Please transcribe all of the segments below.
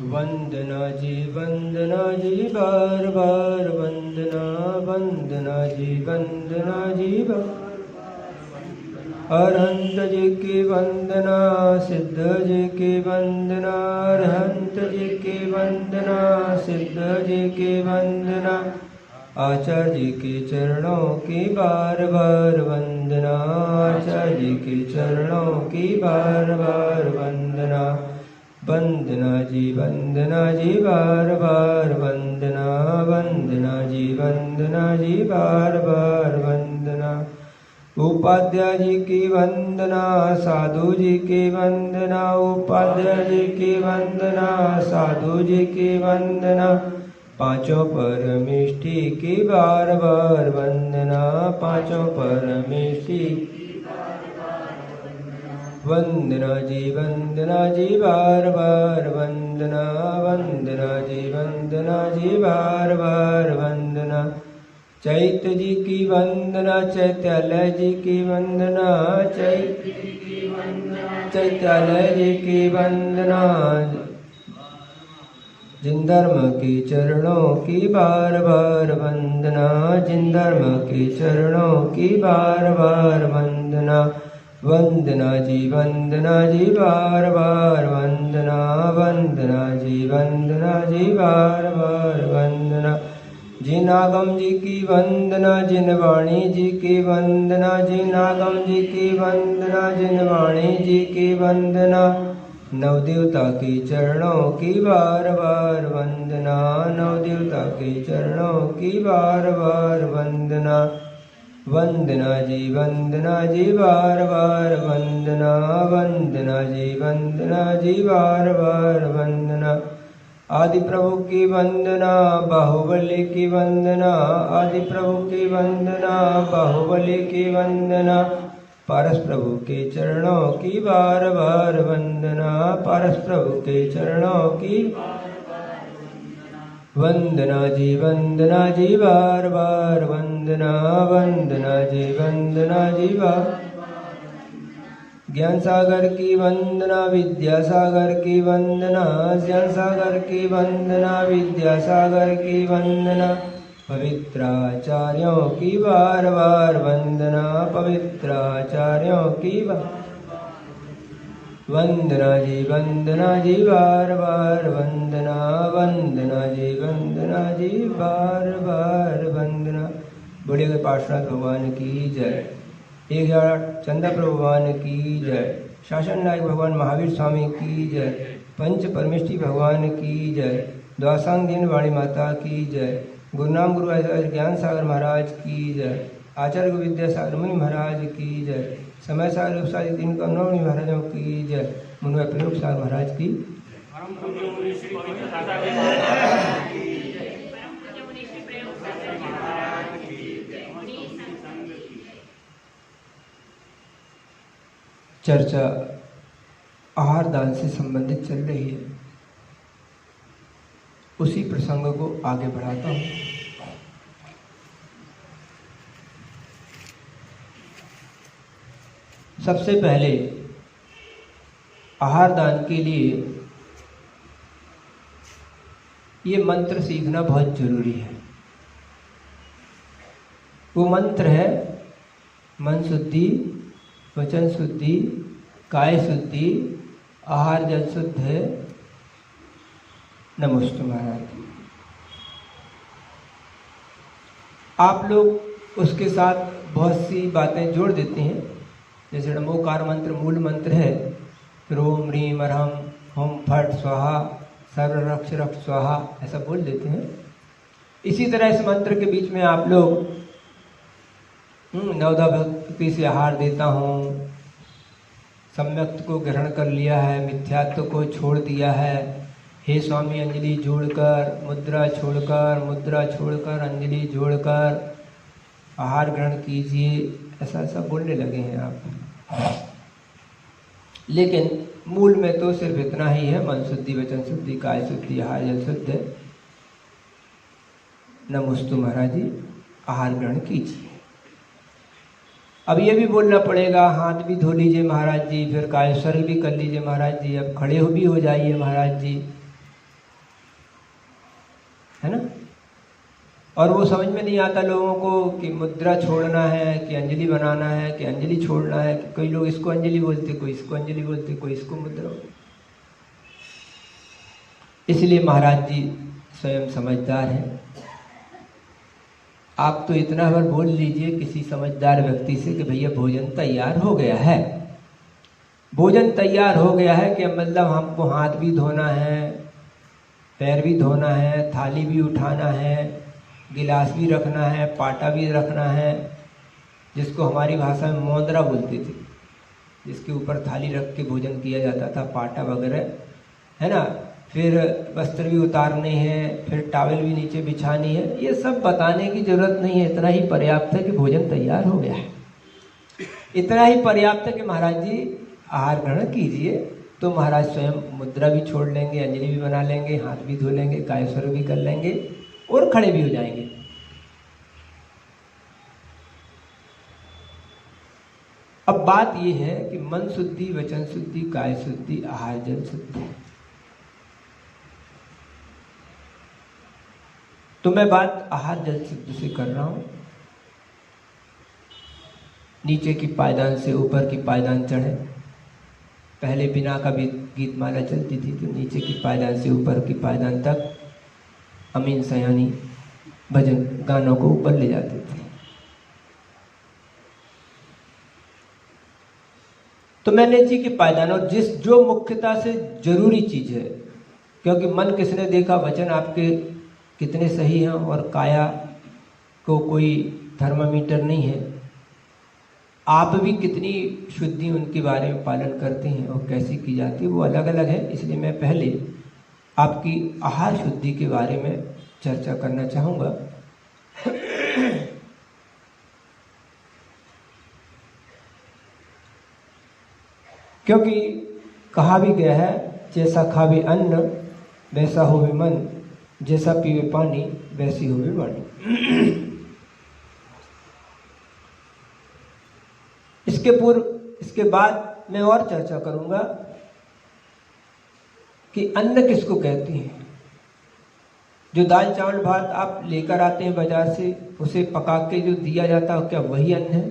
वंदना जी बार बार वंदना, वंदना जी बार। अरहंत जी की वंदना, सिद्ध जी की वंदना, अरहंत जी की वंदना, सिद्ध जी की वंदना। आचार्य जी के चरणों की बार बार वंदना, आचार्य जी के चरणों की बार बार वंदना। वंदना जी बार बार वंदना, वंदना जी बार बार वंदना। उपाध्याय जी की वंदना, साधु जी की वंदना, उपाध्याय जी की वंदना, साधु जी की वंदना। पांचों परमेष्टि की बार बार वंदना, पांचों परमेष्टि। वंदना जी बार बार वंदना, वंदना जी बार बार वंदना। चैत्य जी की वंदना, चैत्यालय जी की वंदना, चैत्यालय जी की वंदना। जिन धर्म के चरणों की बार बार वंदना, जिन धर्म के चरणों की बार बार वंदना। वंदना जी बार बार वंदना, वंदना जी बार बार वंदना। जिन आगम जी की वंदना, जिन वाणी जी की वंदना, जिन आगम जी की वंदना, जिन वाणी जी की वंदना। नवदेवता के चरणों की बार बार वंदना, नवदेवता के चरणों की बार बार वंदना। वंदना जी बार बार वंदना, वंदना जी बार बार वंदना। आदि प्रभु की वंदना, बाहुबली की वंदना, आदि प्रभु की वंदना, बाहुबली की वंदना। पारस प्रभु के चरणों की बार बार वंदना, पारस प्रभु के चरणों की वंदना जी बार बार वंदना, वंदना जी बार। ज्ञान सागर की वंदना, विद्या सागर की वंदना, ज्ञान सागर की वंदना, विद्या सागर की वंदना। पवित्राचार्यों की बार बार वंदना, पवित्राचार्यों की वंदना जी बार बार वंदना, वंदना जी बार बार वंदना। बड़े पार्श्वनाथ भगवान की जय। 1000 चंदा प्रभु भगवान की जय। शासन नायक भगवान महावीर स्वामी की जय। पंच परमेष्टि भगवान की जय। द्वासांग दिन वाणी माता की जय। गुरुनाम गुरु आचार्य ज्ञान सागर महाराज की जय। आचार्य विद्यासागर मुनि महाराज की जय। समय सागर उपसारी दिन कमनौनी महाराजों की जय। मुनि प्रयोग सागर महाराज की। चर्चा आहार दान से संबंधित चल रही है, उसी प्रसंग को आगे बढ़ाता हूं। सबसे पहले आहार दान के लिए ये मंत्र सीखना बहुत जरूरी है। वो मंत्र है मन शुद्धि, वचन शुद्धि, काय शुद्धि, आहार जल शुद्ध है, नमोस्तु महाराज। आप लोग उसके साथ बहुत सी बातें जोड़ देते हैं, जैसे नमोकार मंत्र मूल मंत्र है, रोम ह्रीम अरहम होम फट स्वाहा सर्व रक्ष रक्ष स्वाहा, ऐसा बोल देते हैं। इसी तरह इस मंत्र के बीच में आप लोग नवदा भक्ति से आहार देता हूँ, सम्यक्त को ग्रहण कर लिया है, मिथ्यात्व को छोड़ दिया है, हे स्वामी अंजलि जोड़कर, मुद्रा छोड़कर अंजलि जोड़कर आहार ग्रहण कीजिए, ऐसा ऐसा बोलने लगे हैं आप। लेकिन मूल में तो सिर्फ इतना ही है, मन शुद्धि, वचन शुद्धि, काय शुद्धि, आहार जल शुद्ध है। नमोस्तु महाराज जी, आहार ग्रहण कीजिए। अब ये भी बोलना पड़ेगा, हाथ भी धो लीजिए महाराज जी, फिर कायस्वर भी कर लीजिए महाराज जी, अब खड़े भी हो जाइए महाराज जी। और वो समझ में नहीं आता लोगों को कि मुद्रा छोड़ना है कि अंजलि बनाना है कि अंजलि छोड़ना है। कि कई लोग इसको अंजलि बोलते, कोई इसको अंजलि बोलते, कोई इसको मुद्रा बोलते। इसलिए महाराज जी स्वयं समझदार हैं। आप तो इतना बार बोल लीजिए किसी समझदार व्यक्ति से कि भैया भोजन तैयार हो गया है, भोजन तैयार हो गया है, कि मतलब हमको हाथ भी धोना है, पैर भी धोना है, थाली भी उठाना है, गिलास भी रखना है, पाटा भी रखना है, जिसको हमारी भाषा में मोंदरा बोलते थे, जिसके ऊपर थाली रख के भोजन किया जाता था, पाटा वगैरह, है ना। फिर वस्त्र भी उतारने हैं, फिर टॉवेल भी नीचे बिछानी है। ये सब बताने की जरूरत नहीं है, इतना ही पर्याप्त है कि भोजन तैयार हो गया है। इतना ही पर्याप्त है कि महाराज जी आहार ग्रहण कीजिए। तो महाराज स्वयं मुद्रा भी छोड़ लेंगे, अंजलि भी बना लेंगे, हाथ भी धो लेंगे, कायस्वर भी कर लेंगे और खड़े भी हो जाएंगे। अब बात यह है कि मन शुद्धि, वचन शुद्धि, काय शुद्धि, आहार जल शुद्धि। तो मैं बात आहार जल शुद्धि से कर रहा हूं। नीचे की पायदान से ऊपर की पायदान चढ़े। पहले बिना का भी गीत माला चलती थी, तो नीचे की पायदान से ऊपर की पायदान तक अमीन सयानी भजन गानों को ऊपर ले जाते थे। तो मैंने जी की पायदान, और जो मुख्यता से जरूरी चीज है, क्योंकि मन किसने देखा, वचन आपके कितने सही हैं, और काया को कोई थर्मामीटर नहीं है। आप भी कितनी शुद्धि उनके बारे में पालन करते हैं और कैसी की जाती है, वो अलग अलग है। इसलिए मैं पहले आपकी आहार शुद्धि के बारे में चर्चा करना चाहूँगा। क्योंकि कहा भी गया है, जैसा खावे अन्न वैसा होवे मन, जैसा पीवे पानी वैसी होवे वाणी। इसके बाद मैं और चर्चा करूंगा कि अन्न किसको कहते हैं। जो दाल चावल भात आप लेकर आते हैं बाजार से, उसे पका के जो दिया जाता है, क्या वही अन्न है?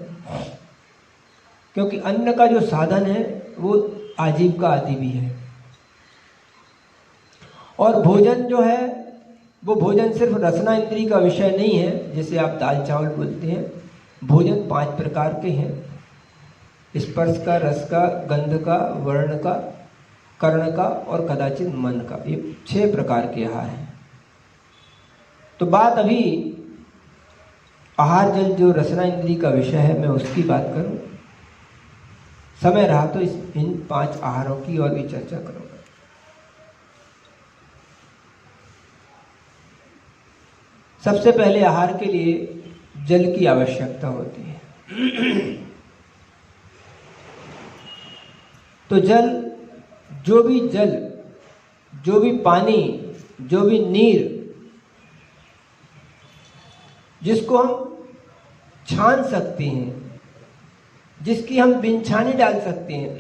क्योंकि अन्न का जो साधन है वो आजीविका आदि भी है। और भोजन जो है वो भोजन सिर्फ रसना इंद्री का विषय नहीं है, जैसे आप दाल चावल बोलते हैं। भोजन 5 प्रकार के हैं: स्पर्श का, रस का, गंध का, वर्ण का, कर्ण का और कदाचित मन का। ये 6 प्रकार के आहार हैं। तो बात अभी आहार जल जो रसना इंद्री का विषय है, मैं उसकी बात करूं। समय रहा तो इन 5 आहारों की और भी चर्चा करूंगा। सबसे पहले आहार के लिए जल की आवश्यकता होती है। तो जल, जो भी पानी, जो भी नीर, जिसको हम छान सकते हैं, जिसकी हम बिनछानी डाल सकते हैं।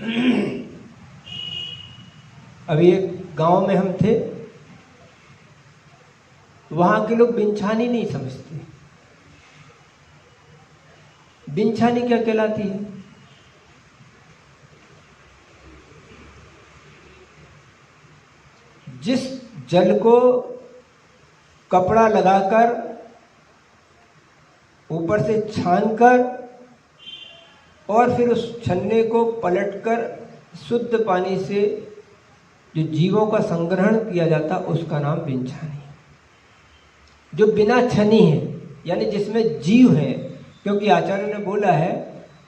अभी एक गांव में हम थे, वहां के लोग बिनछानी नहीं समझते। बिनछानी क्या कहलाती है? जिस जल को कपड़ा लगाकर ऊपर से छानकर और फिर उस छन्ने को पलटकर शुद्ध पानी से जो जीवों का संग्रहण किया जाता, उसका नाम बिनछानी है। जो बिना छनी है, यानी जिसमें जीव है, क्योंकि आचार्य ने बोला है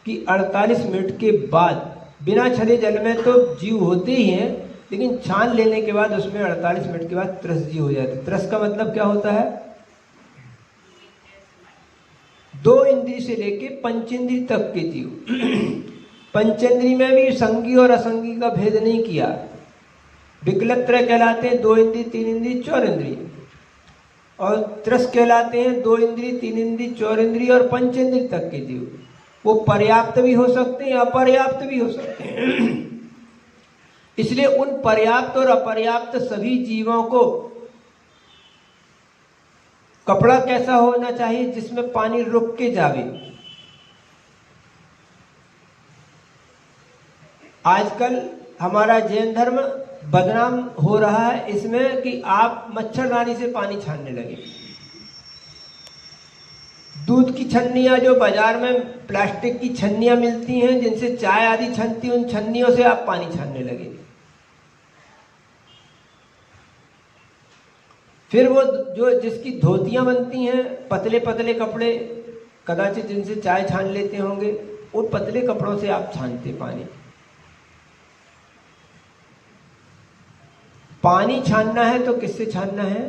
कि 48 मिनट के बाद, बिना छने जल में तो जीव होते ही हैं, लेकिन छान लेने के बाद उसमें 48 मिनट के बाद त्रस जीव हो जाते। त्रस का मतलब क्या होता है? 2 इंद्री से लेके पंचेंद्री तक के जीव। पंचेंद्री में भी संगी और असंगी का भेद नहीं किया। विकलत्रय कहलाते हैं 2 इंद्री, 3 इंद्री, 4 इंद्री। और त्रस कहलाते हैं 2 इंद्री, 3 इंद्री, 4 इंद्री और पंचेंद्री तक के जीव। वो पर्याप्त भी हो सकते हैं, अपर्याप्त भी हो सकते हैं। इसलिए उन पर्याप्त और अपर्याप्त सभी जीवों को कपड़ा कैसा होना चाहिए? जिसमें पानी रुक के जावे। आजकल हमारा जैन धर्म बदनाम हो रहा है इसमें कि आप मच्छरदानी से पानी छानने लगे। दूध की छन्नियां जो बाजार में प्लास्टिक की छन्नियां मिलती हैं जिनसे चाय आदि छनती, उन छन्नियों से आप पानी छानने लगे। फिर वो जो जिसकी धोतियां बनती हैं, पतले पतले कपड़े कदाचित जिनसे चाय छान लेते होंगे, उन पतले कपड़ों से आप छानते पानी। पानी छानना है तो किससे छानना है?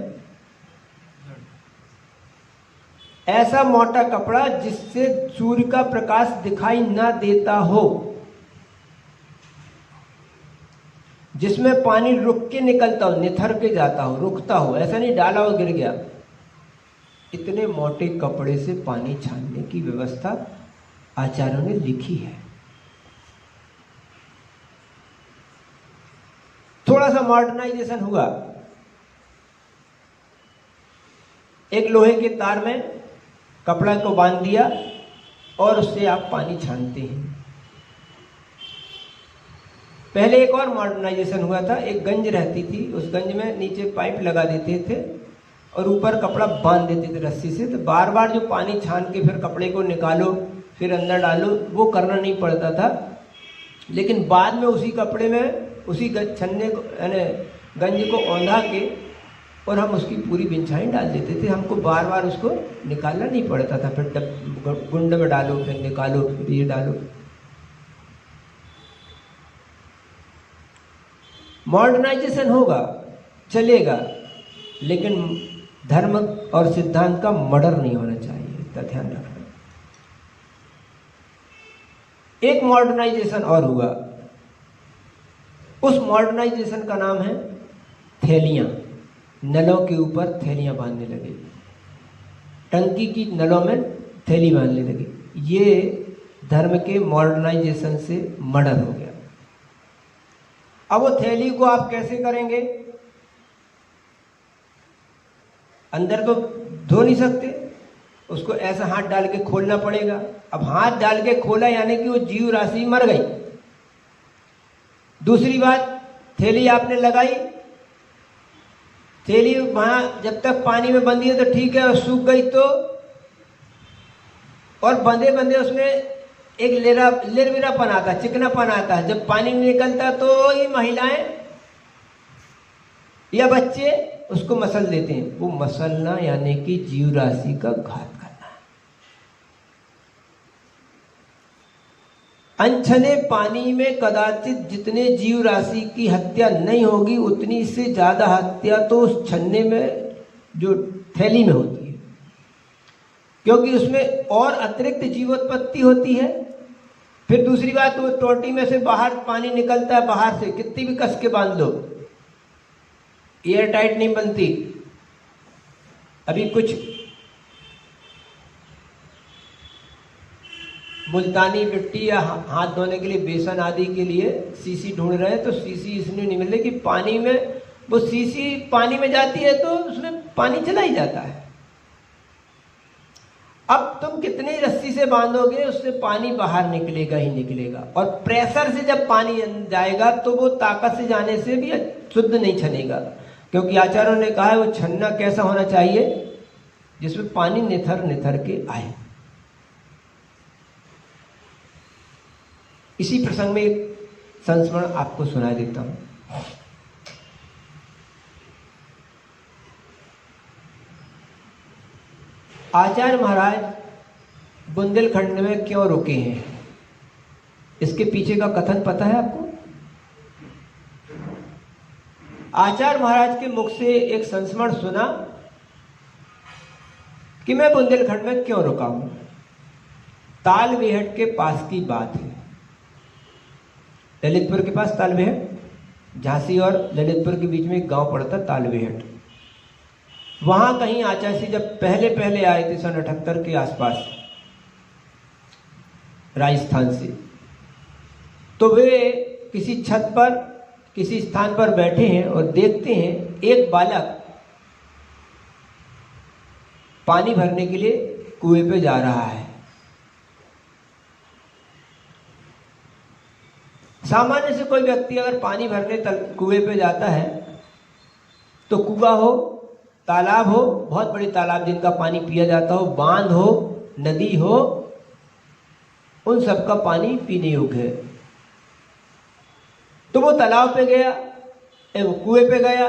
ऐसा मोटा कपड़ा जिससे सूर्य का प्रकाश दिखाई ना देता हो, जिसमें पानी रुक के निकलता हो, निथर के जाता हो, रुकता हो, ऐसा नहीं डाला हो गिर गया। इतने मोटे कपड़े से पानी छानने की व्यवस्था आचार्यों ने लिखी है। थोड़ा सा मॉडर्नाइजेशन हुआ, एक लोहे के तार में कपड़ा को बांध दिया और उससे आप पानी छानते हैं। पहले एक और मॉडर्नाइजेशन हुआ था, एक गंज रहती थी, उस गंज में नीचे पाइप लगा देते थे और ऊपर कपड़ा बांध देते थे रस्सी से, तो बार बार जो पानी छान के फिर कपड़े को निकालो फिर अंदर डालो, वो करना नहीं पड़ता था। लेकिन बाद में उसी कपड़े में उसी छन्ने को यानी गंज को औंधा के और हम उसकी पूरी बिछाई डाल देते थे। हमको बार बार उसको निकालना नहीं पड़ता था, फिर गुंड में डालो फिर निकालो फिर ये डालो। मॉडर्नाइजेशन होगा चलेगा, लेकिन धर्म और सिद्धांत का मर्डर नहीं होना चाहिए, इसका ध्यान रखना। एक मॉडर्नाइजेशन और हुआ, उस मॉडर्नाइजेशन का नाम है थैलियां। नलों के ऊपर थैलियां बांधने लगे, टंकी की नलों में थैली बांधने लगे। ये धर्म के मॉडर्नाइजेशन से मर्डर हो गया। अब वो थैली को आप कैसे करेंगे? अंदर तो धो नहीं सकते, उसको ऐसा हाथ डाल के खोलना पड़ेगा। अब हाथ डाल के खोला यानी कि वो जीव राशि मर गई। दूसरी बात, थैली आपने लगाई, थैली वहां जब तक पानी में बंधी है तो ठीक है, और सूख गई तो, और बंधे बंधे उसमें एक लेरविरापन आता है, चिकनापन आता है। जब पानी में निकलता तो ये महिलाएं या बच्चे उसको मसल देते हैं। वो मसलना यानी कि जीव राशि का घात करना है। अनछने पानी में कदाचित जितने जीव राशि की हत्या नहीं होगी, उतनी से ज्यादा हत्या तो उस छन्ने में जो थैली में होती है, क्योंकि उसमें और अतिरिक्त जीवोत्पत्ति होती है। फिर दूसरी बात, वो टोटी में से बाहर पानी निकलता है, बाहर से कितनी भी कस के बांध लो, एयर टाइट नहीं बनती। अभी कुछ मुल्तानी मिट्टी या हाथ धोने के लिए बेसन आदि के लिए सीसी ढूंढ रहे हैं, तो सीसी इसलिए नहीं मिल रही कि पानी में वो सीसी पानी में जाती है तो उसमें पानी चला ही जाता है। अब तुम कितनी रस्सी से बांधोगे, उससे पानी बाहर निकलेगा ही निकलेगा। और प्रेशर से जब पानी जाएगा तो वो ताकत से जाने से भी शुद्ध नहीं छनेगा, क्योंकि आचार्यों ने कहा है वो छन्ना कैसा होना चाहिए, जिसमें पानी निथर निथर के आए। इसी प्रसंग में एक संस्मरण आपको सुना देता हूं। आचार्य महाराज बुंदेलखंड में क्यों रुके हैं, इसके पीछे का कथन पता है आपको? आचार्य महाराज के मुख से एक संस्मरण सुना कि मैं बुंदेलखंड में क्यों रुका हूं। तालबेहट के पास की बात है, ललितपुर के पास तालबेहट, झांसी और ललितपुर के बीच में एक गांव पड़ता तालबेहट। वहां कहीं आचार्य जी जब पहले पहले आए थे सन 78 के आसपास राजस्थान से, तो वे किसी छत पर किसी स्थान पर बैठे हैं और देखते हैं एक बालक पानी भरने के लिए कुएं पे जा रहा है। सामान्य से कोई व्यक्ति अगर पानी भरने कुएं पे जाता है तो कुआं हो, तालाब हो, बहुत बड़ी तालाब जिनका पानी पिया जाता हो, बांध हो, नदी हो, उन सब का पानी पीने योग्य है। तो वो तालाब पे गया, वो कुएं पे गया,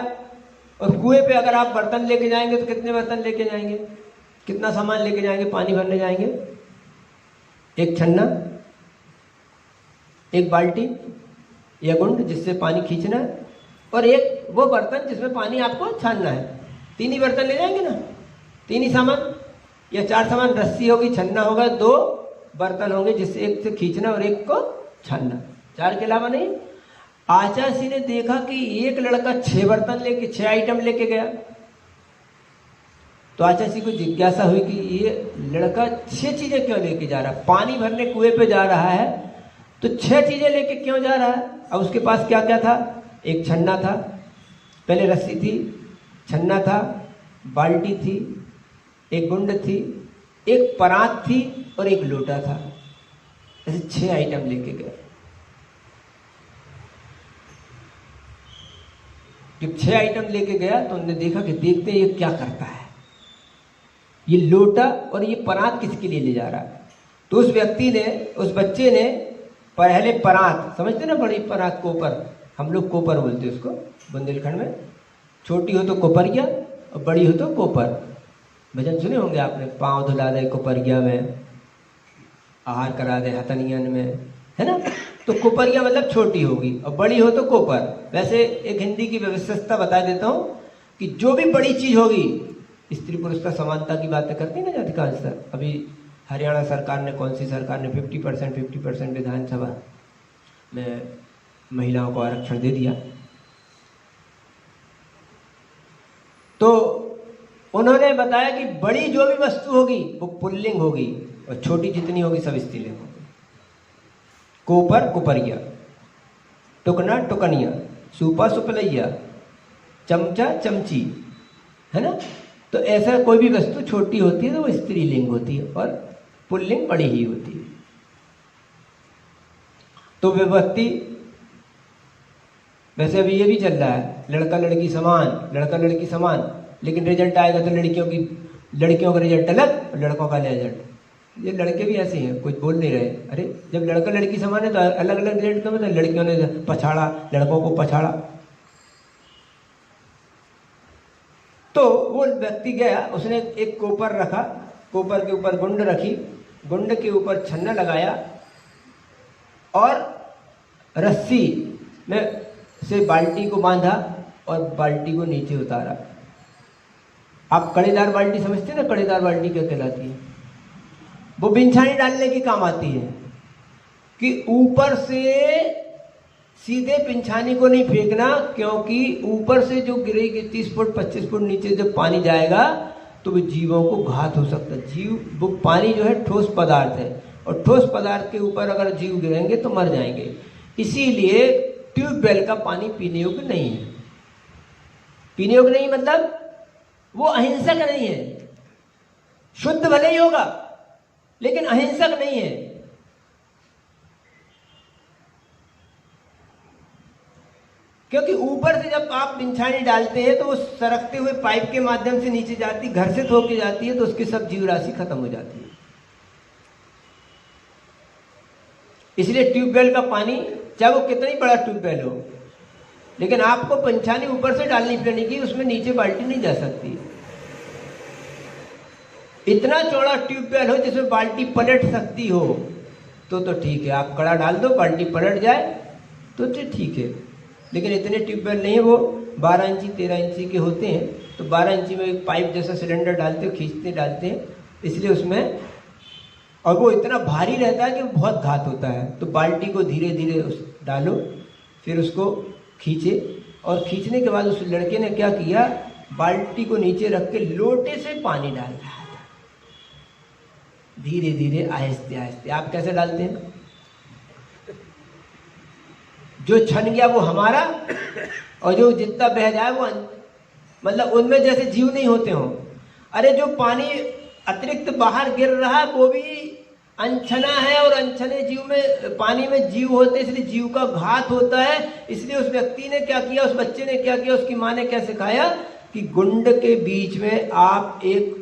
और कुएं पे अगर आप बर्तन लेके जाएंगे तो कितने बर्तन लेके जाएंगे, कितना सामान लेके जाएंगे, पानी भरने जाएंगे? एक छन्ना, एक बाल्टी या गुंड जिससे पानी खींचना, और एक वो बर्तन जिसमें पानी आपको छानना है। 3 ही बर्तन ले जाएंगे ना, 3 ही सामान या 4 सामान, रस्सी होगी, छन्ना होगा, 2 बर्तन होंगे जिससे एक से खींचना और एक को छानना, 4 के अलावा नहीं। आचार्य ने देखा कि एक लड़का 6 बर्तन लेके 6 आइटम लेके गया, तो आचार्य को जिज्ञासा हुई कि ये लड़का 6 चीजें क्यों लेके जा रहा है, पानी भरने कुएं पे जा रहा है तो 6 चीजें लेके क्यों जा रहा है? अब उसके पास क्या क्या था? एक छन्ना था, पहले रस्सी थी, छन्ना था, बाल्टी थी, एक गुंड थी, एक परात थी और एक लोटा था। ऐसे 6 आइटम लेके गए। जब 6 आइटम लेके गया तो उन्होंने देखा कि देखते हैं ये क्या करता है, ये लोटा और ये परात किसके लिए ले जा रहा है। तो उस व्यक्ति ने, उस बच्चे ने पहले परात, समझते ना, बड़ी परात, कोपर, हम लोग कोपर बोलते हैं उसको बुंदेलखंड में, छोटी हो तो कोपरिया और बड़ी हो तो कोपर। भजन सुने होंगे आपने, पाँव धुला दे कोपरिया में, आहार करा दे हथनियन में, है ना। तो कोपरिया मतलब छोटी होगी और बड़ी हो तो कोपर। वैसे एक हिंदी की विशेषता बता देता हूँ कि जो भी बड़ी चीज होगी, स्त्री पुरुष का समानता की बातें करती है ना अधिकांशतः। अभी हरियाणा सरकार ने, कौन सी सरकार ने 50% विधानसभा में महिलाओं को आरक्षण दे दिया। तो उन्होंने बताया कि बड़ी जो भी वस्तु होगी वो पुल्लिंग होगी और छोटी जितनी होगी सब स्त्रीलिंग होगी। कोपर कोपरिया, टुकना टुकनिया, सुपा सुपलैया, चमचा चमची, है ना। तो ऐसा कोई भी वस्तु छोटी होती है तो वो स्त्रीलिंग होती है और पुल्लिंग बड़ी ही होती है। तो वे व्यक्ति, वैसे अभी ये भी चल रहा है लड़का लड़की समान, लड़का लड़की समान, लेकिन रिजल्ट आएगा तो लड़कियों का रिजल्ट अलग और लड़कों का रिजल्ट। ये लड़के भी ऐसे हैं, कुछ बोल नहीं रहे। अरे जब लड़का लड़की समान है तो अलग अलग रिजल्ट क्यों? मतलब लड़कियों ने पछाड़ा, लड़कों को पछाड़ा। तो वो व्यक्ति गया, उसने एक कोपर रखा, कोपर के ऊपर गुंड रखी, गुंड के ऊपर छन्ना लगाया और रस्सी में से बाल्टी को बांधा और बाल्टी को नीचे उतारा। आप कड़ेदार बाल्टी समझते हैं ना, कड़ेदार बाल्टी क्या कहलाती है? वो बिंछानी डालने की काम आती है कि ऊपर से सीधे पिंछानी को नहीं फेंकना, क्योंकि ऊपर से जो गिरेगी 30 फुट 25 फुट नीचे जब पानी जाएगा तो वो जीवों को घात हो सकता है। जीव, वो पानी जो है ठोस पदार्थ है और ठोस पदार्थ के ऊपर अगर जीव गिरेंगे तो मर जाएंगे। इसीलिए ट्यूबवेल का पानी पीने योग्य नहीं है। पीने योग्य नहीं मतलब वो अहिंसक नहीं है। शुद्ध भले ही होगा लेकिन अहिंसक नहीं है। क्योंकि ऊपर से जब आप बिंछानी डालते हैं तो वो सरकते हुए पाइप के माध्यम से नीचे जाती, घर्षित होकर जाती है, तो उसकी सब जीव राशि खत्म हो जाती है। इसलिए ट्यूबवेल का पानी, चाहे वो कितना ही बड़ा ट्यूबवेल हो, लेकिन आपको पंछानी ऊपर से डालनी पड़ेगी, उसमें नीचे बाल्टी नहीं जा सकती। इतना चौड़ा ट्यूबवेल हो जिसमें बाल्टी पलट सकती हो तो ठीक है, आप कड़ा डाल दो, बाल्टी पलट जाए तो ठीक है। लेकिन इतने ट्यूबवेल नहीं, वो 12 इंची 13 इंची के होते हैं, तो 12 इंची में एक पाइप जैसा सिलेंडर डालते हो, खींचते डालते हैं, इसलिए उसमें, और वो इतना भारी रहता है कि बहुत घात होता है। तो बाल्टी को धीरे धीरे डालो, फिर उसको खींचे, और खींचने के बाद उस लड़के ने क्या किया, बाल्टी को नीचे रख के लोटे से पानी डाल रहा था, धीरे धीरे आहिस्ते आहिस्ते। आप कैसे डालते हैं? जो छन गया वो हमारा, और जो जितना बह जाए वो, मतलब उनमें जैसे जीव नहीं होते हो। अरे जो पानी अतिरिक्त बाहर गिर रहा है वो भी अनछना है, और अनछने जीव में, पानी में जीव होते हैं, इसलिए जीव का घात होता है। इसलिए उस व्यक्ति ने क्या किया, उस बच्चे ने क्या किया, उसकी माँ ने क्या सिखाया कि गुंड के बीच में आप एक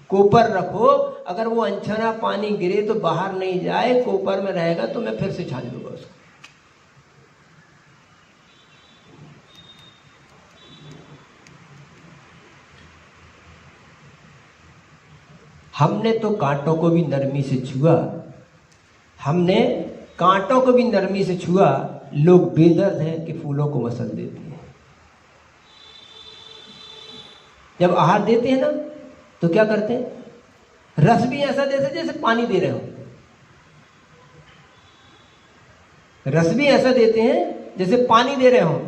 कोपर रखो, अगर वो अनछना पानी गिरे तो बाहर नहीं जाए, कोपर में रहेगा तो मैं फिर से छान लूंगा उसको। हमने तो कांटों को भी नरमी से छुआ, हमने कांटों को भी नरमी से छुआ, लोग बेदर्द हैं कि फूलों को मसल देते हैं। जब आहार देते हैं ना तो क्या करते हैं, रस भी ऐसा देते जैसे पानी दे रहे हो, रस भी ऐसा देते हैं जैसे पानी दे रहे हो।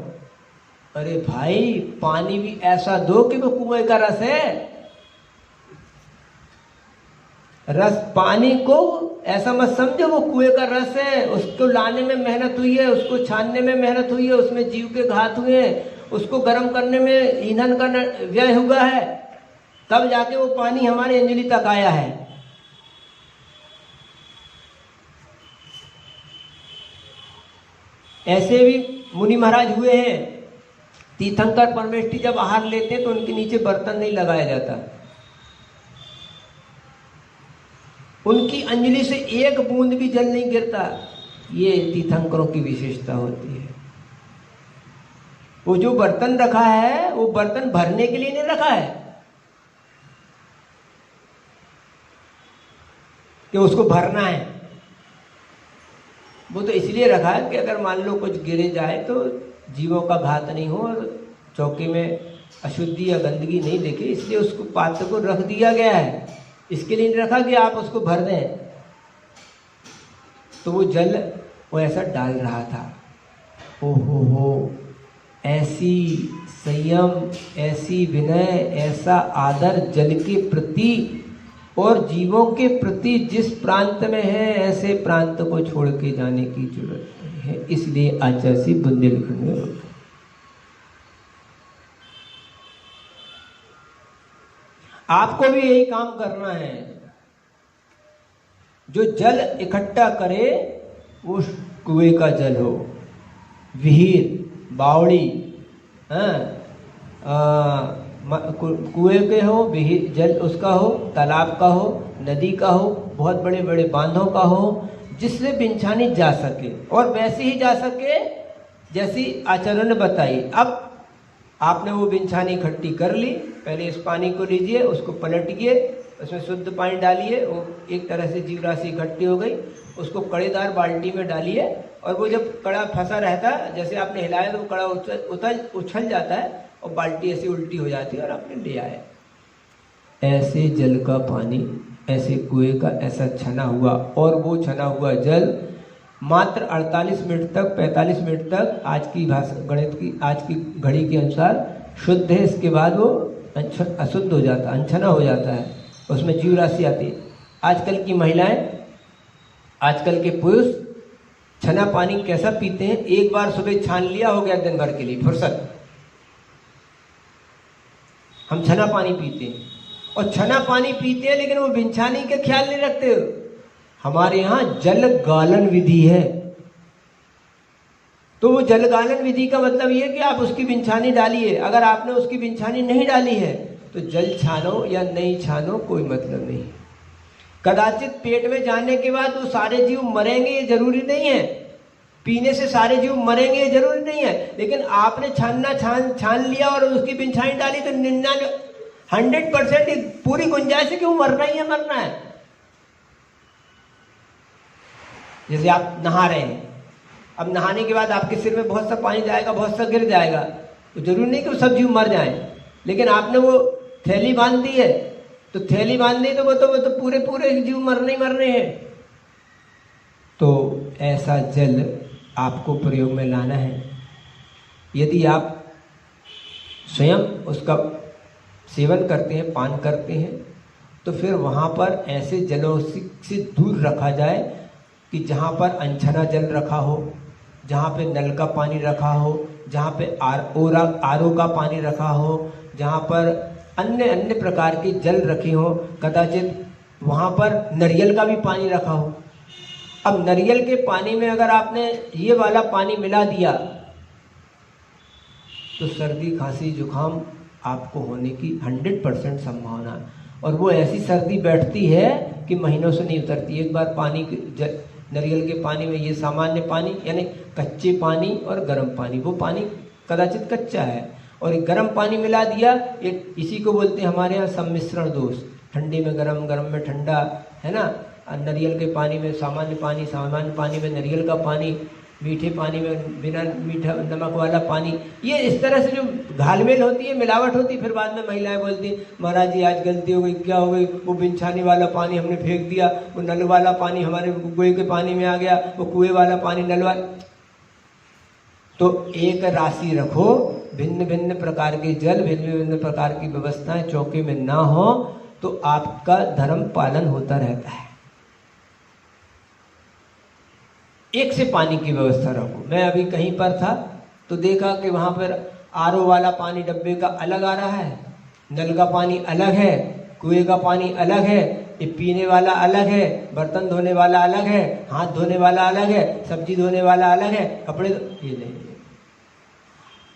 अरे भाई पानी भी ऐसा दो कि वो कुएं का रस है। रस पानी को ऐसा मत समझो वो कुएं का रस है, उसको लाने में मेहनत हुई है, उसको छानने में मेहनत हुई है, उसमें जीव के घात हुए हैं, उसको गर्म करने में ईंधन का व्यय हुआ है, तब जाके वो पानी हमारे अंजलि तक आया है। ऐसे भी मुनि महाराज हुए हैं, तीर्थंकर परमेष्ठी जब आहार लेते हैं तो उनके नीचे बर्तन नहीं लगाया जाता, उनकी अंजलि से एक बूंद भी जल नहीं गिरता। ये तीर्थंकरों की विशेषता होती है। वो जो बर्तन रखा है वो बर्तन भरने के लिए नहीं रखा है कि उसको भरना है, वो तो इसलिए रखा है कि अगर मान लो कुछ गिरे जाए तो जीवों का घात नहीं हो और चौके में अशुद्धि या गंदगी नहीं दिखे, इसलिए उसको पात्र को रख दिया गया है। इसके लिए नहीं रखा कि आप उसको भर दें। तो वो जल वो ऐसा डाल रहा था। ओ हो, ऐसी संयम, ऐसी विनय, ऐसा आदर जल के प्रति और जीवों के प्रति जिस प्रांत में है, ऐसे प्रांत को छोड़ के जाने की जरूरत नहीं है। इसलिए आचार्य बुंदेलखंड में होता है। आपको भी यही काम करना है। जो जल इकट्ठा करे वो कुएं का जल हो, विहीर, बावड़ी, कुएं के हो, विहीर जल उसका हो, तालाब का हो, नदी का हो, बहुत बड़े बड़े बांधों का हो, जिससे बिंछानी जा सके और वैसे ही जा सके जैसी आचार्य ने बताई। अब आपने वो बिंछानी इकट्ठी कर ली, पहले इस पानी को लीजिए, उसको पलटिए, उसमें शुद्ध पानी डालिए, वो एक तरह से जीव राशि इकट्ठी हो गई, उसको कड़ेदार बाल्टी में डालिए और वो जब कड़ा फंसा रहता है, जैसे आपने हिलाया तो वो कड़ा उछल जाता है और बाल्टी ऐसी उल्टी हो जाती है और आपने ले आए। ऐसे जल का पानी, ऐसे कुएं का ऐसा छना हुआ, और वो छना हुआ जल मात्र 48 मिनट तक, 45 मिनट तक, आज की भाषा गणित की आज की घड़ी के अनुसार शुद्ध है। इसके बाद वो अशुद्ध हो जाता, अनछना हो जाता है, उसमें जीव राशि आती है। आजकल की महिलाएं, आजकल के पुरुष छना पानी कैसा पीते हैं, एक बार सुबह छान लिया, हो गया दिन भर के लिए फुर्सत। हम छना पानी पीते हैं और छना पानी पीते हैं, लेकिन वो बिंछानी के ख्याल नहीं रखते। हमारे यहाँ जल गालन विधि है, तो वो जल गालन विधि का मतलब ये है कि आप उसकी बिंछानी डालिए। अगर आपने उसकी बिंछानी नहीं डाली है तो जल छानो या नहीं छानो कोई मतलब नहीं। कदाचित पेट में जाने के बाद वो सारे जीव मरेंगे ये जरूरी नहीं है, पीने से सारे जीव मरेंगे ये जरूरी नहीं है, लेकिन आपने छान लिया और उसकी बिंछानी डाली तो 100% पूरी गुंजाइश है कि वो मरना ही है, मरना है। जैसे आप नहा रहे हैं, अब नहाने के बाद आपके सिर में बहुत सा पानी जाएगा, बहुत सा गिर जाएगा, तो जरूरी नहीं कि वो सब जीव मर जाएं, लेकिन आपने वो थैली बांध दी है, तो थैली बांध दी तो वो तो पूरे जीव मरने ही मरने हैं। तो ऐसा जल आपको प्रयोग में लाना है। यदि आप स्वयं उसका सेवन करते हैं, पान करते हैं, तो फिर वहाँ पर ऐसे जलों से दूर रखा जाए कि जहाँ पर अनछना जल रखा हो, जहाँ पे नल का पानी रखा हो, जहाँ पे आरओ का पानी रखा हो, जहाँ पर अन्य अन्य प्रकार के जल रखे हो, कदाचित वहाँ पर नारियल का भी पानी रखा हो। अब नारियल के पानी में अगर आपने ये वाला पानी मिला दिया तो सर्दी खांसी जुकाम आपको होने की 100% संभावना है। और वो ऐसी सर्दी बैठती है कि महीनों से नहीं उतरती। एक बार पानी नारियल के पानी में, ये सामान्य पानी यानी कच्चे पानी और गर्म पानी, वो पानी कदाचित कच्चा है और एक गर्म पानी मिला दिया, ये इसी को बोलते हैं हमारे यहाँ सम्मिश्रण दोष। ठंडी में गर्म, गर्म में ठंडा, है ना। नारियल के पानी में सामान्य पानी, सामान्य पानी में नारियल का पानी, मीठे पानी में बिना मीठा नमक वाला पानी, ये इस तरह से जो घालमेल होती है, मिलावट होती है। फिर बाद में महिलाएं बोलती महाराज जी आज गलती हो गई, क्या हो गई, वो बिनछानी वाला पानी हमने फेंक दिया, वो नल वाला पानी हमारे कुएं के पानी में आ गया, वो कुएं वाला पानी नल वाला। तो एक राशि रखो, भिन्न भिन्न प्रकार के जल, भिन्न भिन्न प्रकार की व्यवस्थाएं चौके में ना हो तो आपका धर्म पालन होता रहता है। एक से पानी की व्यवस्था रखो। मैं अभी कहीं पर था तो देखा कि वहां पर आरओ वाला पानी डब्बे का अलग आ रहा है, नल का पानी अलग है, कुएं का पानी अलग है, ये पीने वाला अलग है, बर्तन धोने वाला अलग है, हाथ धोने वाला अलग है, सब्जी धोने वाला अलग है, कपड़े ये नहीं।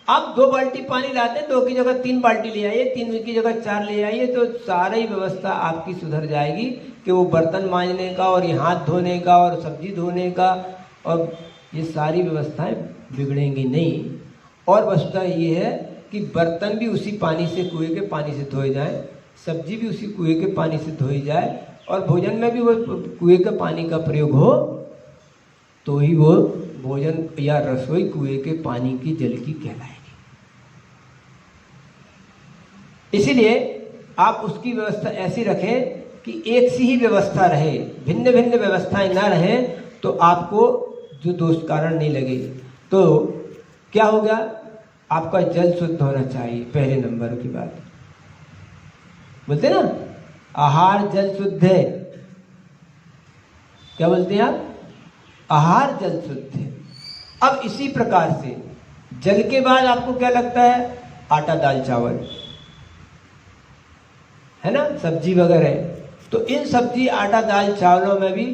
आप 2 बाल्टी पानी लाते हैं, 2 की जगह 3 बाल्टी ले आइए, 3 की जगह 4 ले आइए, तो सारी व्यवस्था आपकी सुधर जाएगी कि वो बर्तन मांजने का और ये हाथ धोने का और सब्जी धोने का और ये सारी व्यवस्थाएं बिगड़ेंगी नहीं। और वस्तुतः ये है कि बर्तन भी उसी पानी से, कुएं के पानी से धोए जाए, सब्जी भी उसी कुएं के पानी से धोई जाए और भोजन में भी वो कुएं के पानी का प्रयोग हो तो ही वो भोजन या रसोई कुएं के पानी की जल की कहलाएगी। इसीलिए आप उसकी व्यवस्था ऐसी रखें कि एक सी ही व्यवस्था रहे, भिन्न भिन्न व्यवस्थाएं ना रहें, तो आपको जो दोष कारण नहीं लगे। तो क्या होगा, आपका जल शुद्ध होना चाहिए, पहले नंबर की बात। बोलते ना आहार जल शुद्ध है, क्या बोलते हैं आप, आहार जल शुद्ध है। अब इसी प्रकार से जल के बाद आपको क्या लगता है, आटा दाल चावल, है ना, सब्जी वगैरह। तो इन सब्जी आटा दाल चावलों में भी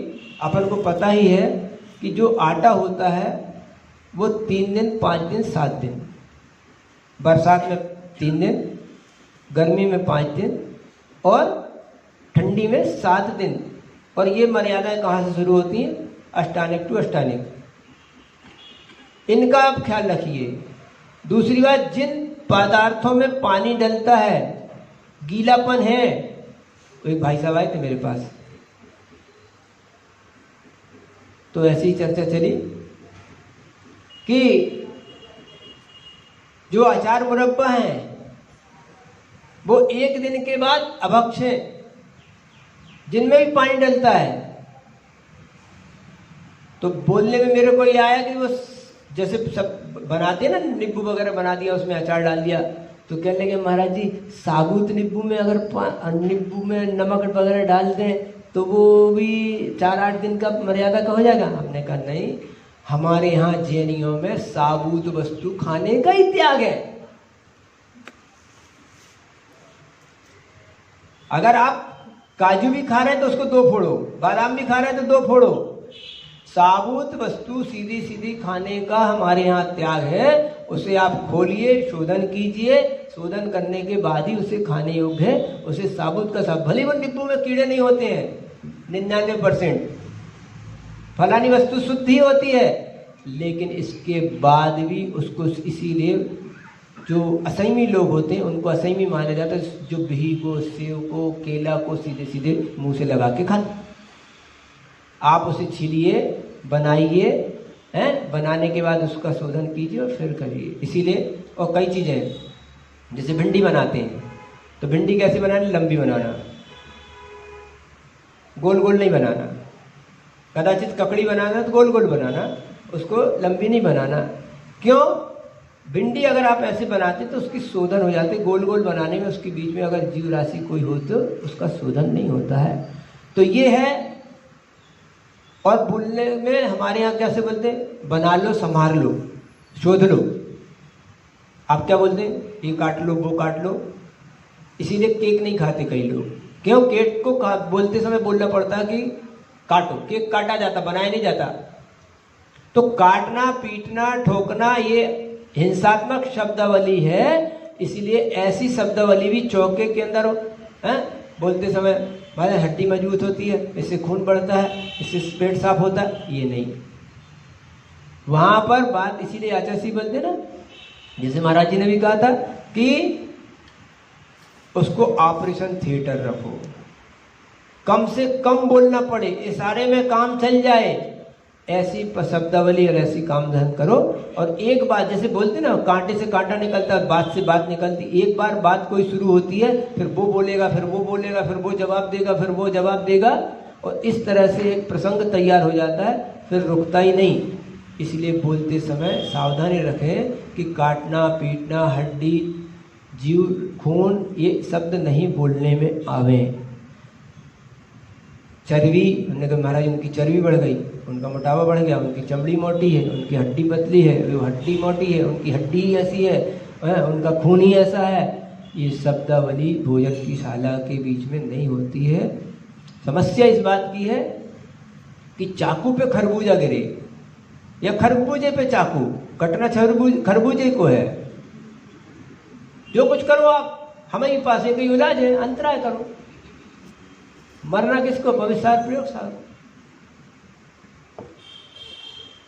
अपन को पता ही है कि जो आटा होता है वो 3 दिन, 5 दिन, 7 दिन, बरसात में 3 दिन, गर्मी में 5 दिन और ठंडी में 7 दिन। और ये मर्यादाएं कहाँ से शुरू होती हैं, अष्टानिक टू अष्टानिक। इनका आप ख्याल रखिए। दूसरी बात, जिन पदार्थों में पानी डलता है, गीलापन है, एक भाई साहब आए थे मेरे पास, तो ऐसी चर्चा चली कि जो अचार मुरब्बा है वो 1 दिन के बाद अभक्ष है, जिनमें भी पानी डलता है। तो बोलने में मेरे को ये आया कि वो जैसे सब बनाते हैं ना, नींबू वगैरह बना दिया, उसमें अचार डाल दिया, तो कहने लगे महाराज जी साबुत नींबू में अगर नींबू में नमक वगैरह डाल दें तो वो भी 4-8 दिन का मर्यादा का हो जाएगा। हमने कहा नहीं, हमारे यहाँ जैनियों में साबुत वस्तु खाने का ही त्याग है। अगर आप काजू भी खा रहे हैं तो उसको 2 फोड़ो, बादाम भी खा रहे हैं तो 2 फोड़ो। साबुत वस्तु सीधी सीधी खाने का हमारे यहाँ त्याग है। उसे आप खोलिए, शोधन कीजिए, शोधन करने के बाद ही उसे खाने योग्य है। उसे साबुत का साबुत, भले वो डिब्बों में कीड़े नहीं होते हैं 99%, फलानी वस्तु शुद्ध ही होती है, लेकिन इसके बाद भी उसको, इसीलिए जो असहमी लोग होते हैं उनको असहमी माना जाता है, जो बिही को, सेव को, केला को सीधे सीधे मुंह से लगा के खाते। आप उसे छीलिए, बनाइए, हैं, बनाने के बाद उसका शोधन कीजिए और फिर करिए। इसीलिए और कई चीज़ें, जैसे भिंडी बनाते हैं तो भिंडी कैसे बनानी, लंबी बनाना, गोल गोल नहीं बनाना। कदाचित ककड़ी बनाना तो गोल गोल बनाना, उसको लंबी नहीं बनाना। क्यों, भिंडी अगर आप ऐसे बनाते तो उसकी शोधन हो जाती, गोल गोल बनाने में उसके बीच में अगर जीव राशि कोई हो तो उसका शोधन नहीं होता है। तो ये है। और बोलने में हमारे यहाँ कैसे बोलते हैं, बना लो, संभाल लो, शोध लो। आप क्या बोलते हैं, ये काट लो, वो काट लो, इसीलिए केक नहीं खाते कई लोग। क्यों? केक को बोलते समय बोलना पड़ता है कि काटो। केक काटा जाता, बनाया नहीं जाता। तो काटना, पीटना, ठोकना ये हिंसात्मक शब्दावली है। इसीलिए ऐसी शब्दावली भी चौके के अंदर बोलते समय हमारी हड्डी मजबूत होती है, इससे खून बढ़ता है, इससे पेट साफ होता है, ये नहीं। वहां पर बात इसीलिए आचार्य बोलते ना, जैसे महाराज जी ने भी कहा था कि उसको ऑपरेशन थिएटर रखो, कम से कम बोलना पड़े, इशारे में काम चल जाए, ऐसी शब्दावली और ऐसी काम धन करो। और एक बात जैसे बोलते ना, कांटे से कांटा निकलता है, बात से बात निकलती। एक बार बात कोई शुरू होती है, फिर वो बोलेगा, फिर वो बोलेगा, फिर वो जवाब देगा, फिर वो जवाब देगा, और इस तरह से एक प्रसंग तैयार हो जाता है, फिर रुकता ही नहीं। इसलिए बोलते समय सावधानी रखें कि काटना, पीटना, हड्डी, जीव, खून, ये शब्द नहीं बोलने में आवे। चर्बी, हमने कहा महाराज उनकी चर्बी बढ़ गई, उनका मोटापा बढ़ गया, उनकी चमड़ी मोटी है, उनकी हड्डी पतली है, वो हड्डी मोटी है, उनकी हड्डी ऐसी है, उनका खून ही ऐसा है। ये शब्दावली भोजन की शाला के बीच में नहीं होती है। समस्या इस बात की है कि चाकू पे खरबूजा गिरे या खरबूजे पे चाकू, कटना खरबूजे को है। जो कुछ करो आप, हमारे पास एक ही इलाज है, अंतराय करो। मरना किसको? भविष्य प्रयोगशाला।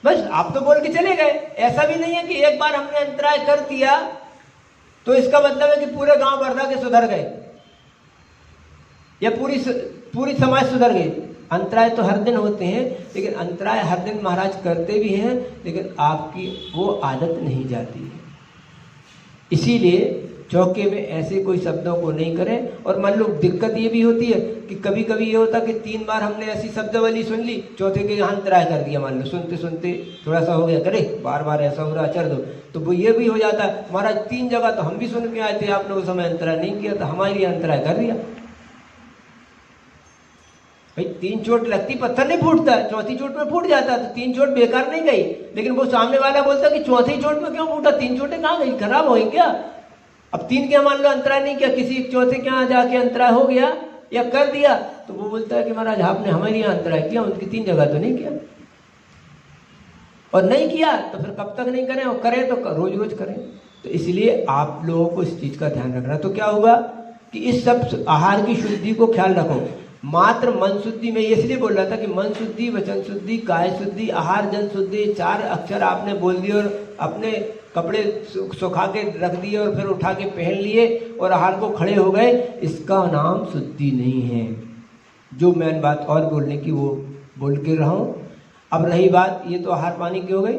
बस आप तो बोल के चले गए। ऐसा भी नहीं है कि एक बार हमने अंतराय कर दिया तो इसका मतलब है कि पूरे गांव भर के सुधर गए या पूरी समाज सुधर गई। अंतराय तो हर दिन होते हैं, लेकिन अंतराय हर दिन महाराज करते भी हैं, लेकिन आपकी वो आदत नहीं जाती है। इसीलिए चौके में ऐसे कोई शब्दों को नहीं करें। और मान लो दिक्कत ये भी होती है कि कभी कभी ये होता कि 3 बार हमने ऐसी शब्दावली सुन ली, चौथे के यहाँ अंतराय कर दिया। मान लो सुनते सुनते थोड़ा सा हो गया, करे बार बार ऐसा हो रहा, चढ़ दो, तो वो ये भी हो जाता है महाराज 3 जगह तो हम भी सुन के आए थे, आपने उस समय अंतराय नहीं किया, तो हमारे लिए अंतराय कर दिया। भाई 3 चोट लगती पत्थर नहीं फूटता, चौथी चोट में फूट जाता, तो 3 चोट बेकार नहीं गई। लेकिन वो सामने वाला बोलता कि चौथी चोट में क्यों फूटा, 3 चोटें कहाँ गई, खराब हो गई क्या? अब 3 के मान लो अंतराय नहीं किया, किसी एक चौथे के यहाँ जाके अंतराय हो गया या कर दिया, तो वो बोलता है कि महाराज आपने हमारे यहाँ अंतराय किया, उनकी 3 जगह तो नहीं किया। और नहीं किया तो फिर कब तक नहीं करें, और करें तो रोज रोज करें। तो इसलिए आप लोगों को इस चीज का ध्यान रखना। तो क्या होगा कि इस सब आहार की शुद्धि को ख्याल रखो। मात्र मन शुद्धि में इसलिए बोल रहा था कि मन शुद्धि, वचन शुद्धि, काय शुद्धि, आहार जन शुद्धि, 4 अक्षर आपने बोल दिए और अपने कपड़े सुखा के रख दिए और फिर उठा के पहन लिए और आहार को खड़े हो गए, इसका नाम शुद्धि नहीं है। जो मैं बात और बोलने की वो बोल के रहा हूं। अब रही बात, ये तो आहार पानी की हो गई।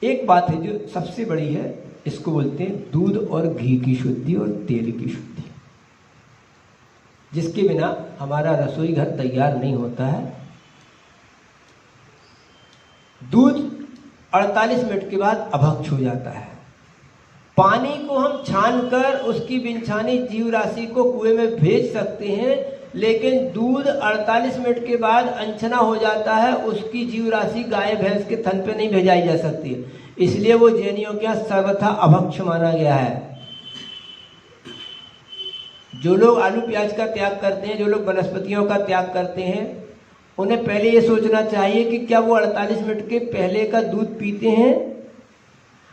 एक बात है जो सबसे बड़ी है, इसको बोलते हैं दूध और घी की शुद्धि और तेल की शुद्धि, जिसके बिना हमारा रसोई घर तैयार नहीं होता है। दूध 48 मिनट के बाद अभक्ष हो जाता है। पानी को हम छानकर उसकी बिनछानी जीव राशि को कुएं में भेज सकते हैं, लेकिन दूध 48 मिनट के बाद अनछना हो जाता है, उसकी जीव राशि गाय भैंस के थन पे नहीं भेजाई जा सकती है। इसलिए वो जैनियों के यहाँ सर्वथा अभक्ष माना गया है। जो लोग आलू प्याज का त्याग करते हैं, जो लोग वनस्पतियों का त्याग करते हैं, उन्हें पहले ये सोचना चाहिए कि क्या वो 48 मिनट के पहले का दूध पीते हैं।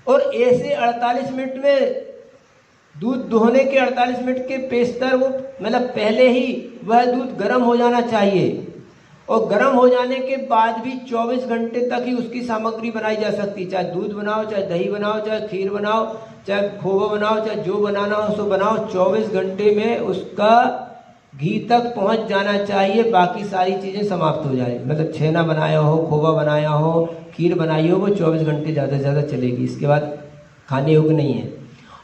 और ऐसे 48 मिनट में दूध दोहने के 48 मिनट के पेशतर वो मतलब पहले ही वह दूध गर्म हो जाना चाहिए, और गर्म हो जाने के बाद भी 24 घंटे तक ही उसकी सामग्री बनाई जा सकती है। चाहे दूध बनाओ, चाहे दही बनाओ, चाहे खीर बनाओ, चाहे खोवा बनाओ, चाहे जो बनाना हो सो बनाओ, 24 घंटे में उसका घी तक पहुंच जाना चाहिए। बाकी सारी चीज़ें समाप्त हो जाए, मतलब छेना बनाया हो, खोवा बनाया हो, खीर बनाई हो, वो 24 घंटे ज़्यादा से ज़्यादा चलेगी, इसके बाद खाने योग्य नहीं है।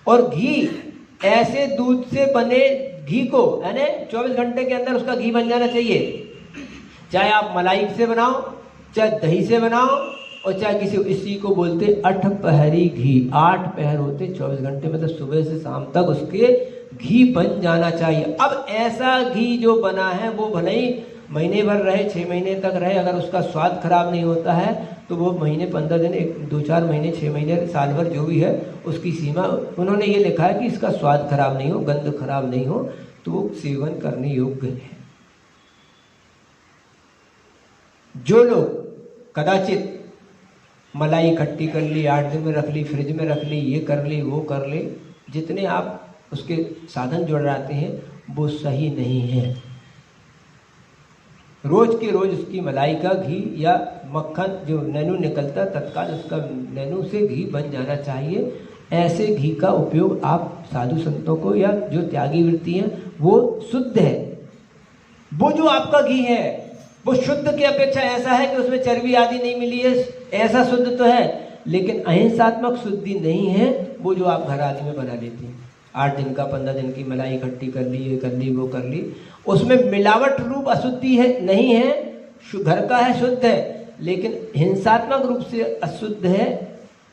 और घी, ऐसे दूध से बने घी को यानी 24 घंटे के अंदर उसका घी बन जाना चाहिए। चाहे आप मलाई से बनाओ, चाहे दही से बनाओ, और चाहे किसी, इसी को बोलते 8 पहरी घी। 8 पहर होते 24 घंटे, मतलब सुबह से शाम तक उसके घी बन जाना चाहिए। अब ऐसा घी जो बना है वो भले ही महीने भर रहे, 6 महीने तक रहे, अगर उसका स्वाद खराब नहीं होता है तो वो महीने 15 दिन, 2-4 महीने, 6 महीने, साल भर जो भी है उसकी सीमा उन्होंने ये लिखा है कि इसका स्वाद खराब नहीं हो, गंध खराब नहीं हो, तो वो सेवन करने योग्य है। जो लोग कदाचित मलाई इकट्ठी कर ली, 8 दिन में रख ली, फ्रिज में रख ली, ये कर ली, वो कर ली, जितने आप उसके साधन जुड़ाते हैं वो सही नहीं है। रोज के रोज उसकी मलाई का घी या मक्खन जो नैनू निकलता तत्काल उसका नैनू से घी बन जाना चाहिए। ऐसे घी का उपयोग आप साधु संतों को या जो त्यागी वृत्ति हैं वो शुद्ध है, वो जो आपका घी है वो शुद्ध की अपेक्षा ऐसा है कि उसमें चर्बी आदि नहीं मिली है, ऐसा शुद्ध तो है, लेकिन अहिंसात्मक शुद्धि नहीं है वो जो आप घर आदि में बना लेते हैं। 8 दिन का, 15 दिन की मलाई इकट्ठी कर ली, ये कर ली, वो कर ली, उसमें मिलावट रूप अशुद्धि है नहीं है, घर का है, शुद्ध है, लेकिन हिंसात्मक रूप से अशुद्ध है,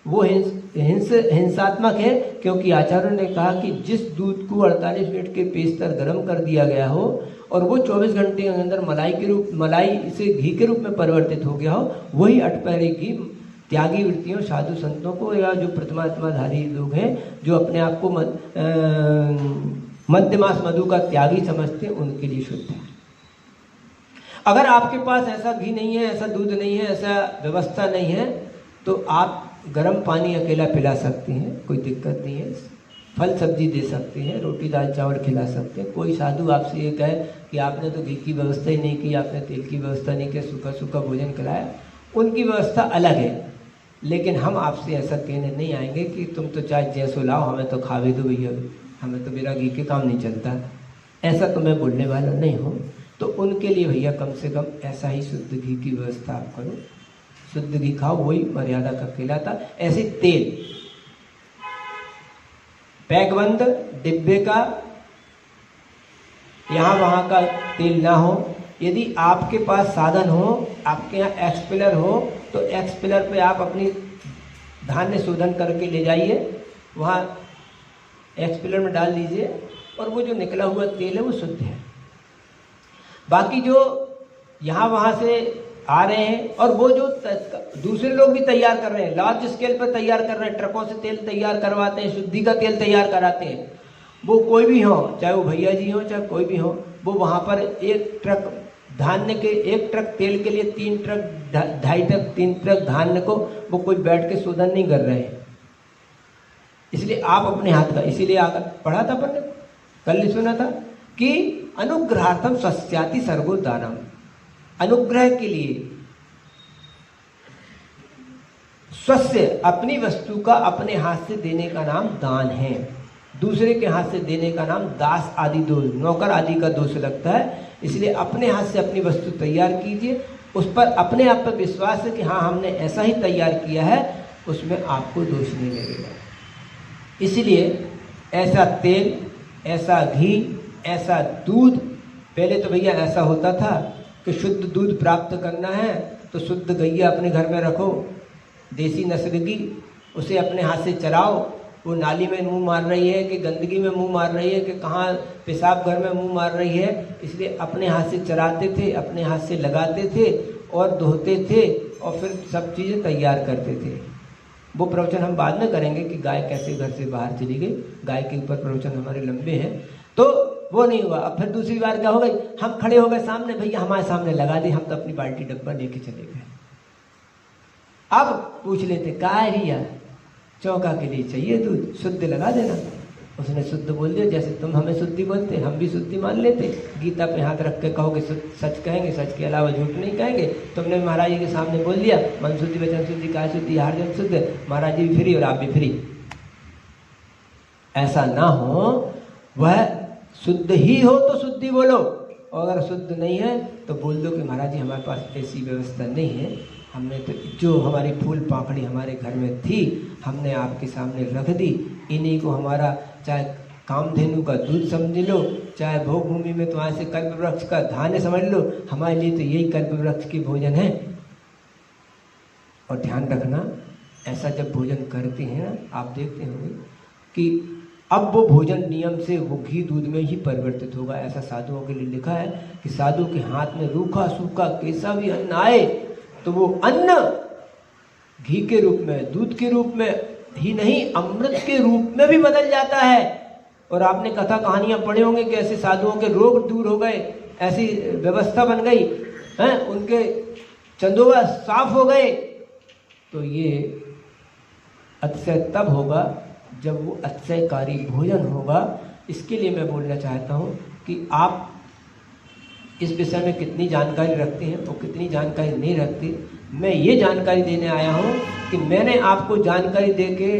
वो हिंसात्मक है, क्योंकि आचार्यों ने कहा कि जिस दूध को 48 मिनट के पेस्तर गर्म कर दिया गया हो और वो 24 घंटे के अंदर मलाई से घी के रूप में परिवर्तित हो गया हो, वही अठपहरी घी त्यागी वृत्तियों, साधु संतों को या जो प्रथमात्माधारी लोग हैं जो अपने आप को मध्यमास मधु का त्यागी समझते हैं, उनके लिए शुद्ध है। अगर आपके पास ऐसा घी नहीं है, ऐसा दूध नहीं है, ऐसा व्यवस्था नहीं है, तो आप गर्म पानी अकेला पिला सकते हैं, कोई दिक्कत नहीं है, फल सब्जी दे सकते हैं, रोटी दाल चावल खिला सकते हैं। कोई साधु आपसे ये कहे कि आपने तो घी की व्यवस्था ही नहीं की, आपने तेल की व्यवस्था नहीं की, सूखा सूखा भोजन खिलाया, उनकी व्यवस्था अलग है, लेकिन हम आपसे ऐसा कहने नहीं आएंगे कि तुम तो चाहे जैसो लाओ, हमें तो खावे दो भैया, हमें तो बिना घी के काम नहीं चलता, ऐसा तो मैं बोलने वाला नहीं हूँ। तो उनके लिए भैया कम से कम ऐसा ही शुद्ध घी की व्यवस्था आप करो, शुद्ध घी खाओ, वही मर्यादा का कहलाता। ऐसे तेल पैकबंद डिब्बे का, यहाँ वहाँ का तेल ना हो। यदि आपके पास साधन हो, आपके यहाँ एक्सपेलर हो, तो एक्सपेलर पे आप अपनी धान्य शोधन करके ले जाइए, वहाँ एक्सपेलर में डाल दीजिए और वो जो निकला हुआ तेल है वो शुद्ध है। बाकी जो यहाँ वहाँ से आ रहे हैं और वो जो दूसरे लोग भी तैयार कर रहे हैं, लार्ज स्केल पर तैयार कर रहे हैं, ट्रकों से तेल तैयार करवाते हैं, शुद्धि का तेल तैयार कराते हैं, वो कोई भी हो, चाहे वो भैया जी हो चाहे कोई भी हो, वो वहाँ पर एक ट्रक धान्य के, एक ट्रक तेल के लिए 3 ट्रक, 2.5 ट्रक, 3 ट्रक धान्य को वो कोई बैठ के शोधन नहीं कर रहे हैं। इसलिए आप अपने हाथ का, इसीलिए आकर पढ़ा था अपन ने, कल ही सुना था कि अनुग्रहार्थम स्वस्याति सर्गो दानम, अनुग्रह के लिए स्वस्य अपनी वस्तु का अपने हाथ से देने का नाम दान है, दूसरे के हाथ से देने का नाम दास आदि दोष, नौकर आदि का दोष लगता है। इसलिए अपने हाथ से अपनी वस्तु तैयार कीजिए, उस पर अपने आप पर विश्वास है कि हाँ हमने ऐसा ही तैयार किया है, उसमें आपको दोष नहीं लगेगा। इसलिए ऐसा तेल, ऐसा घी, ऐसा दूध, पहले तो भैया ऐसा होता था कि शुद्ध दूध प्राप्त करना है तो शुद्ध गैया अपने घर में रखो, देसी नस्ल की, उसे अपने हाथ से चराओ, वो नाली में मुंह मार रही है कि गंदगी में मुंह मार रही है कि कहाँ पेशाब घर में मुंह मार रही है, इसलिए अपने हाथ से चराते थे, अपने हाथ से लगाते थे और धोते थे और फिर सब चीज़ें तैयार करते थे। वो प्रवचन हम बाद में करेंगे कि गाय कैसे घर से बाहर चली गई, गाय के ऊपर प्रवचन हमारे लंबे हैं, तो वो नहीं हुआ। अब फिर दूसरी बार क्या हो गई, हम खड़े हो गए सामने, भैया हमारे सामने लगा दी, हम तो अपनी बाल्टी डब्बा लेके चले गए। अब पूछ लेते काय रिया, चौका के लिए चाहिए दूध, शुद्ध लगा देना। उसने शुद्ध बोल दिया, जैसे तुम हमें शुद्धि बोलते हम भी शुद्धि मान लेते। गीता पे हाथ रख के कहोगे सच कहेंगे, सच के अलावा झूठ नहीं कहेंगे। तुमने महाराज जी के सामने बोल दिया मन शुद्धि वचन शुद्धि काय शुद्धि हार जन शुद्ध, महाराज जी भी फ्री और आप भी फ्री। ऐसा ना हो, वह शुद्ध ही हो तो शुद्धि बोलो, और अगर शुद्ध नहीं है तो बोल दो कि महाराज जी हमारे पास ऐसी व्यवस्था नहीं है, हमने तो जो हमारी फूल पाखड़ी हमारे घर में थी हमने आपके सामने रख दी, इन्हीं को हमारा चाहे कामधेनु का दूध समझ लो, चाहे भोग भूमि में तुम्हारे से कल्प वृक्ष का धान्य समझ लो, हमारे लिए तो यही कल्प वृक्ष की भोजन है। और ध्यान रखना, ऐसा जब भोजन करते हैं ना, आप देखते होंगे कि अब वो भोजन नियम से वो घी दूध में ही परिवर्तित होगा। ऐसा साधुओं के लिए लिखा है कि साधु के हाथ में रूखा सूखा कैसा भी अन्न आए तो वो अन्न घी के रूप में, दूध के रूप में ही नहीं, अमृत के रूप में भी बदल जाता है। और आपने कथा कहानियां पढ़े होंगे कि ऐसे साधुओं के रोग दूर हो गए, ऐसी व्यवस्था बन गई है, उनके चंदोबा साफ हो गए। तो ये अतिशय तब होगा जब वो अतिशयकारी भोजन होगा। इसके लिए मैं बोलना चाहता हूँ कि आप इस विषय में कितनी जानकारी रखते हैं और कितनी जानकारी नहीं रखते। मैं ये जानकारी देने आया हूँ कि मैंने आपको जानकारी दे के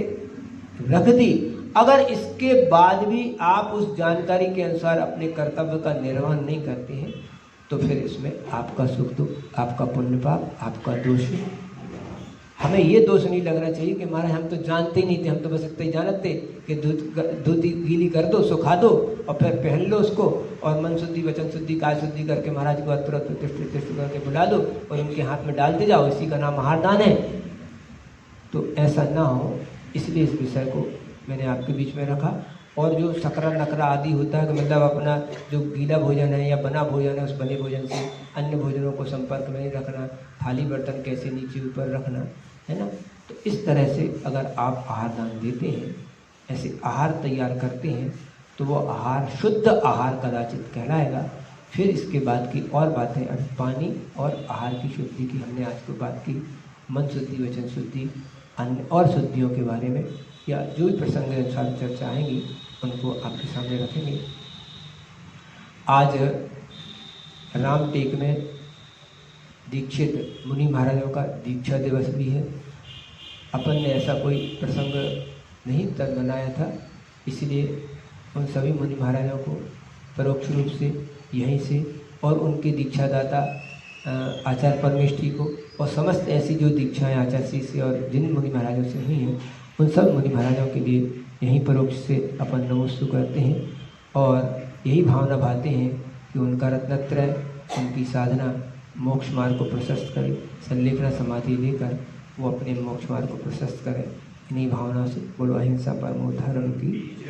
रख दी। अगर इसके बाद भी आप उस जानकारी के अनुसार अपने कर्तव्य का निर्वहन नहीं करते हैं तो फिर इसमें आपका सुख दुख, आपका पुण्य पाप, आपका दोष है। हमें ये दोष नहीं लगना चाहिए कि महाराज हम तो जानते ही नहीं थे, हम तो बस इतना ही जानते कि दूध गीली कर दो, सुखा दो और फिर पहन लो उसको, और मन शुद्धि, वचन शुद्धि, काय शुद्धि करके महाराज को तुरंत प्रतिष्ठित करके बुला दो और उनके हाथ में डालते जाओ। इसी का नाम आहार दान है। तो ऐसा ना हो, इसलिए इस विषय को मैंने आपके बीच में रखा। और जो सकरा नकरा आदि होता है कि मतलब अपना जो गीला भोजन है या बना भोजन है, उस बने भोजन से अन्य भोजनों को संपर्क में नहीं रखना, थाली बर्तन कैसे नीचे ऊपर रखना है ना। तो इस तरह से अगर आप आहार दान देते हैं, ऐसे आहार तैयार करते हैं, तो वो आहार शुद्ध आहार कदाचित कहलाएगा। फिर इसके बाद की और बातें, अभी पानी और आहार की शुद्धि की हमने आज को बात की। मन शुद्धि, वचन शुद्धि, अन्य और शुद्धियों के बारे में या जो भी प्रसंग के अनुसार चर्चा आएंगी उनको आपके सामने रखेंगे। आज रामटेक में दीक्षित मुनि महाराजों का दीक्षा दिवस भी है। अपन ने ऐसा कोई प्रसंग नहीं तब मनाया था, इसलिए उन सभी मुनि महाराजों को परोक्ष रूप से यहीं से और उनके दीक्षादाता आचार्य परमेष्ठी को और समस्त ऐसी जो दीक्षाएँ आचार्य श्री से और जिन मुनि महाराजों से हुई हैं उन सब मुनि महाराजों के लिए यहीं परोक्ष से अपन नमोस्तु करते हैं और यही भावना भाते हैं कि उनका रत्नत्रय, उनकी साधना मोक्ष मार्ग को प्रशस्त करे, संलेखना समाधि लेकर वो अपने मोक्ष मार्ग को प्रशस्त करें। इन्हीं भावना से बोलो अहिंसा परमो धर्म की।